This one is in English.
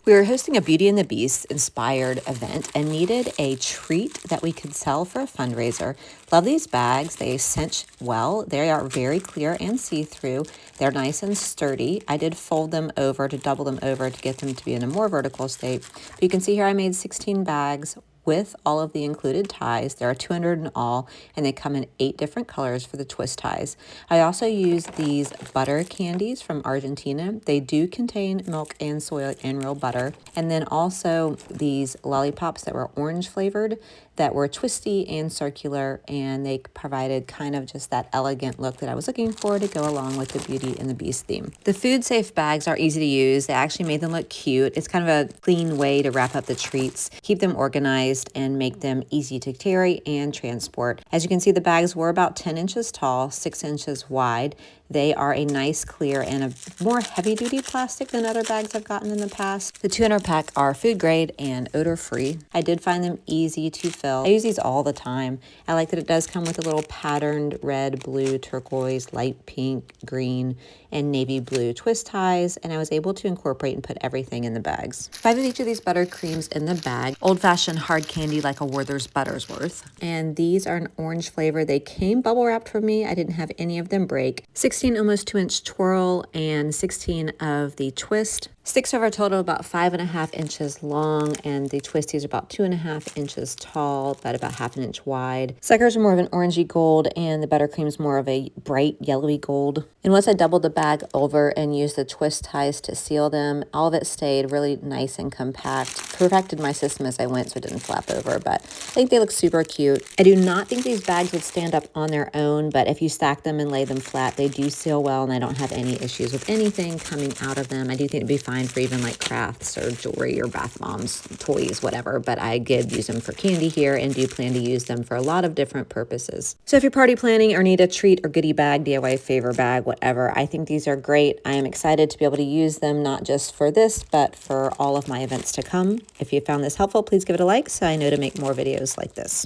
We were hosting a Beauty and the Beast inspired event and needed a treat that we could sell for a fundraiser. Love these bags. They cinch well. They are very clear and see-through. They're nice and sturdy. I did fold them over to double them over to get them to be in a more vertical state. But you can see here I made 16 bags with all of the included ties. There are 200 in all, and they come in 8 different colors for the twist ties. I also used these butter candies from Argentina. They do contain milk and soy and real butter. And then also these lollipops that were orange flavored that were twisty and circular, and they provided kind of just that elegant look that I was looking for to go along with the Beauty and the Beast theme. The food safe bags are easy to use. They actually made them look cute. It's kind of a clean way to wrap up the treats, keep them organized, and make them easy to carry and transport. As you can see, the bags were about 10 inches tall, 6 inches wide. They are a nice clear and a more heavy-duty plastic than other bags I've gotten in the past. The 200 pack are food grade and odor-free. I did find them easy to fill. I use these all the time. I like that it does come with a little patterned red, blue, turquoise, light pink, green, and navy blue twist ties, and I was able to incorporate and put everything in the bags. 5 of each of these buttercreams in the bag. Old-fashioned hard candy like a Werther's Buttersworth. And these are an orange flavor. They came bubble wrapped for me. I didn't have any of them break. 16 almost 2-inch twirl and 16 of the twist. Sticks over a total about 5.5 inches long, and the twisties are about 2.5 inches tall, but about 1/2 inch wide. Suckers are more of an orangey gold, and the buttercream is more of a bright yellowy gold. And once I doubled the bag over and used the twist ties to seal them, all of it stayed really nice and compact. Perfected my system as I went so it didn't flap over, but I think they look super cute. I do not think these bags would stand up on their own, but if you stack them and lay them flat, they do seal well, and I don't have any issues with anything coming out of them. I do think it'd be fine for even like crafts or jewelry or bath bombs, toys, whatever, but I did use them for candy here and do plan to use them for a lot of different purposes. So if you're party planning or need a treat or goodie bag, DIY favor bag, whatever, I think these are great. I am excited to be able to use them not just for this, but for all of my events to come. If you found this helpful, please give it a like so I know to make more videos like this.